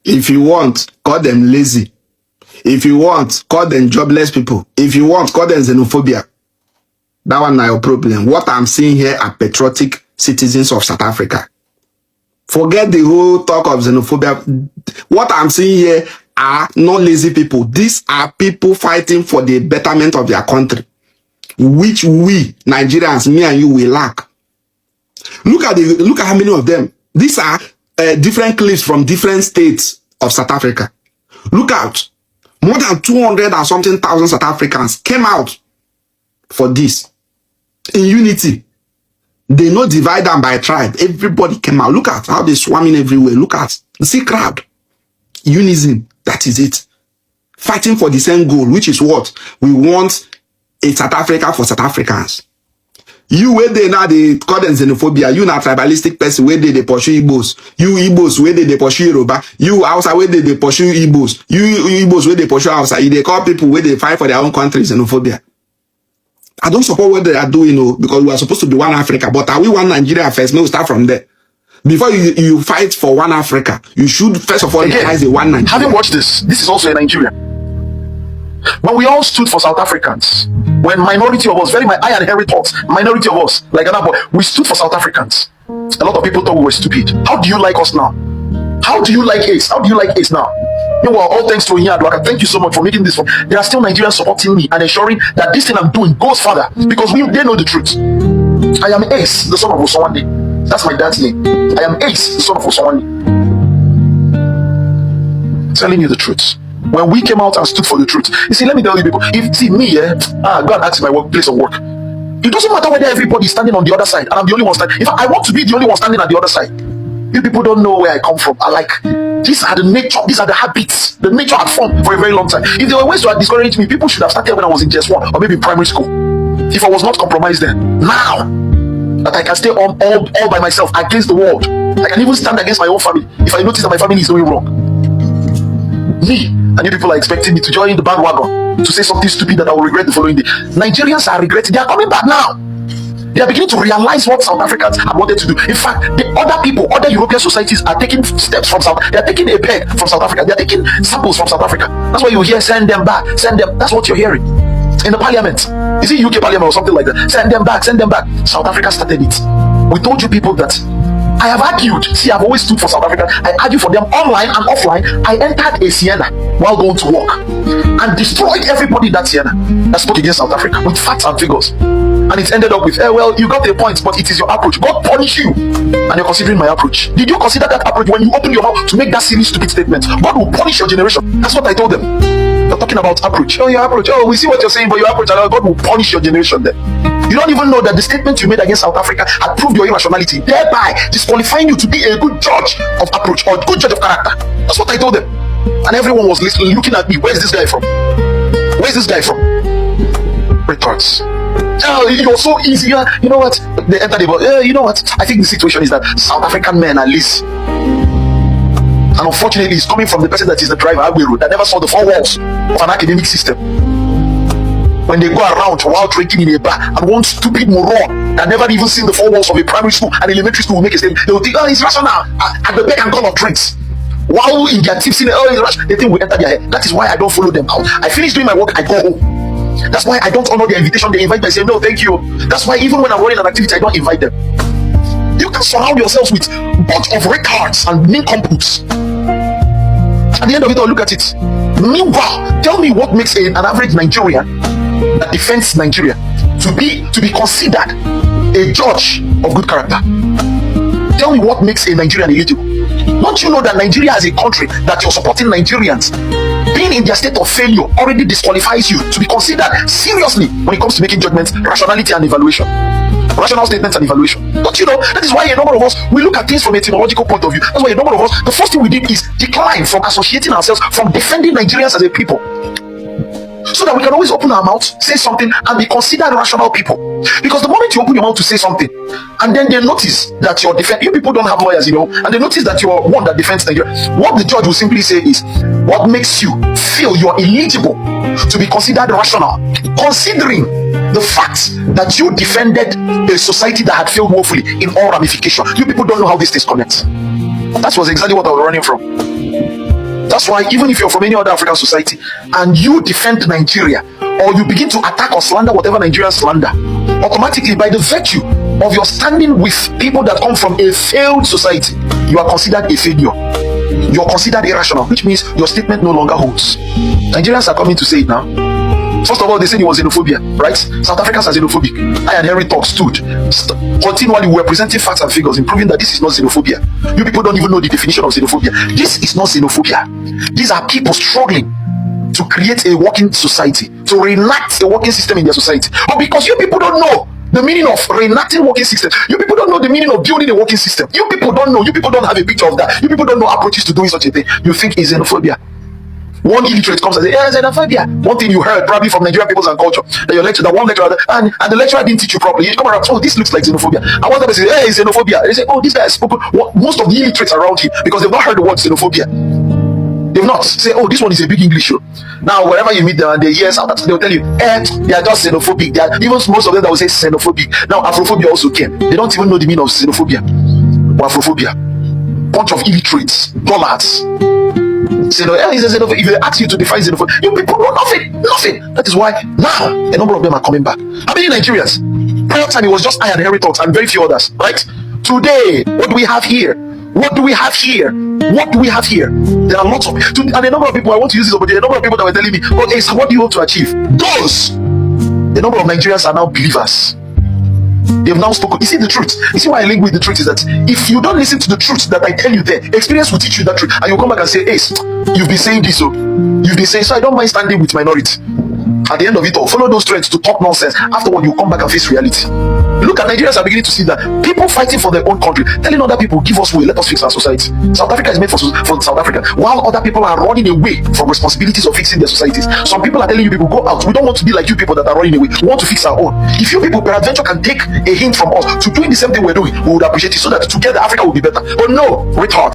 If you want, call them lazy. If you want, call them jobless people. If you want, call them xenophobia. That one not your problem. What I'm seeing here are patriotic citizens of South Africa. Forget the whole talk of xenophobia. What I'm seeing here are not lazy people. These are people fighting for the betterment of their country, which we Nigerians, me and you, will lack. Look at how many of them. These are different clips from different states of South Africa. Look out. More than 200 and something thousand South Africans came out for this in unity. They not divide them by tribe. Everybody came out. Look at how they swarming everywhere. Look at the sea crowd. Unison. That is it. Fighting for the same goal, which is what? We want a South Africa for South Africans. You where they now they call them xenophobia. You not tribalistic person where they pursue Igbos. You Igbos where they pursue Yoruba. You outside where they pursue Igbos. You Igbos where they pursue outside. They call people where they fight for their own country xenophobia. I don't support what they are doing, because we are supposed to be one Africa. But are we one Nigeria first? No, start from there. Before you fight for one Africa, you should first of all realize the one Nigeria. Having watched this is also a Nigeria. When we all stood for South Africans, when minority of us, I had heard thoughts, minority of us, like another boy, we stood for South Africans. A lot of people thought we were stupid. How do you like us now? How do you like Ace? How do you like Ace now? You know, all thanks to Inyadwaka. Thank you so much for making this one. There are still Nigerians supporting me and ensuring that this thing I'm doing goes further, because they know the truth. I am Ace, the son of Osawande. That's my dad's name. I am Ace, the son of Osawande. Telling you the truth. When we came out and stood for the truth, you see, let me tell you people, go and ask my place of work. It doesn't matter whether everybody is standing on the other side and I'm the only one standing. In fact, I want to be the only one standing at the other side. You people don't know where I come from. These are the nature, these are the habits, the nature I've formed for a very long time. If there were ways to discourage me, people should have started when I was in JS1 or maybe in primary school. If I was not compromised then. Now that I can stay all by myself against the world, I can even stand against my own family if I notice that my family is doing wrong. Me and you people are expecting me to join the bandwagon to say something stupid that I will regret the following day. Nigerians are regretting. They are coming back now. They are beginning to realize what South Africans have wanted to do. In fact, the other people, other European societies are taking steps from South. They are taking a peg from South Africa. They are taking samples from South Africa. That's why you hear send them back, send them. That's what you're hearing in the parliament. Is it UK parliament or something like that? Send them back, send them back. South Africa started it. We told you people that. I have argued. See, I've always stood for South Africa. I argue for them online and offline. I entered a Siena while going to work and destroyed everybody that Siena that spoke against South Africa with facts and figures. And it ended up with, well, you got a point, but it is your approach. God punish you. And you're considering my approach. Did you consider that approach when you open your mouth to make that silly, stupid statement? God will punish your generation. That's what I told them. They're talking about approach. Oh, your approach. Oh, we see what you're saying, but your approach, God will punish your generation then. You don't even know that the statement you made against South Africa had proved your irrationality, thereby disqualifying you to be a good judge of approach or a good judge of character. That's what I told them. And everyone was listening, looking at me. Where's this guy from? Where's this guy from? Retards. Oh, you're so easy. You know what? They entered the ball. You know what? I think the situation is that South African men at least. And unfortunately, it's coming from the person that is the driver, Aguero, that never saw the four walls of an academic system. When they go around while drinking in a bar and one stupid moron that never even seen the four walls of a primary school and elementary school will make a statement, they will think, oh, it's rational at the beck and call of drinks. While in their tips, oh, it's rational, they think we enter their head. That is why I don't follow them out. I finish doing my work, I go home. That's why I don't honor their invitation. They invite me, I say, no, thank you. That's why even when I'm running an activity, I don't invite them. You can surround yourselves with bunch of retards and nincompoops. At the end of it all, look at it. Meanwhile, tell me what makes an average Nigerian that defends Nigeria to be considered a judge of good character. Tell me what makes a Nigerian eligible. Don't you know that Nigeria as a country, that you're supporting Nigerians being in their state of failure already disqualifies you to be considered seriously when it comes to making judgments, rationality and evaluation, rational statements and evaluation? Don't you know that is why a number of us, we look at things from a theological point of view? That's why a number of us, the first thing we did is decline from associating ourselves, from defending Nigerians as a people, so that we can always open our mouths, say something, and be considered rational people. Because the moment you open your mouth to say something, and then they notice that you're you people don't have lawyers, and they notice that you're one that defends Nigeria, what the judge will simply say is, what makes you feel you're eligible to be considered rational, considering the fact that you defended a society that had failed woefully in all ramifications? You people don't know how these things connect. That was exactly what I was running from. That's why even if you're from any other African society and you defend Nigeria, or you begin to attack or slander whatever Nigerians slander, automatically, by the virtue of your standing with people that come from a failed society, you are considered a failure. You're considered irrational, which means your statement no longer holds. Nigerians are coming to say it now. First of all, they said it was xenophobia, right? South Africans are xenophobic. I and Henry Talk stood. Continually, we were presenting facts and figures in proving that this is not xenophobia. You people don't even know the definition of xenophobia. This is not xenophobia. These are people struggling to create a working society, to reenact a working system in their society. But because you people don't know the meaning of reenacting working system, you people don't know the meaning of building a working system, you people don't know, you people don't have a picture of that, you people don't know approaches to doing such a thing, you think it's xenophobia. One illiterate comes and says, "Yeah, xenophobia." One thing you heard probably from Nigerian peoples and culture, that your lecturer, that one lecturer, and the lecturer didn't teach you properly. You come around, "Oh, this looks like xenophobia." And one time they say, "Hey, it's xenophobia." They say, "Oh, this guy has spoken." Most of the illiterates around him, because they've not heard the word xenophobia. They've not say, "Oh, this one is a big English show." Now, wherever you meet them and they hear something, they'll tell you, they are just xenophobic. They are, even most of them that will say xenophobic. Now, Afrophobia also came. They don't even know the meaning of xenophobia or Afrophobia. Bunch of illiterates, dumbass. Say, no, if they ask you to define xenophobia, you people know nothing. That is why now a number of them are coming back. How many Nigerians? Prior time it was just I and Henry Talks and very few others, right? Today, what do we have here? What do we have here? What do we have here? There are lots of, and a number of people, I want to use this opportunity, a number of people that were telling me, "Oh, Ace, what do you hope to achieve?" Those, a number of Nigerians are now believers. They've now spoken. You see the truth. You see why I link with the truth is that if you don't listen to the truth that I tell you there, experience will teach you that truth, and you'll come back and say, "Ace, you've been saying this, so you've been saying so. I don't mind standing with minority." At the end of it all, follow those trends to talk nonsense. Afterward, you come back and face reality. Look at Nigerians are beginning to see that people fighting for their own country, telling other people, "Give us way, let us fix our society." South Africa is made for South Africa, while other people are running away from responsibilities of fixing their societies. Some people are telling you people, "Go out. We don't want to be like you people that are running away. We want to fix our own." If you people, peradventure, can take a hint from us to doing the same thing we're doing, we would appreciate it, so that together Africa will be better. But no, retard.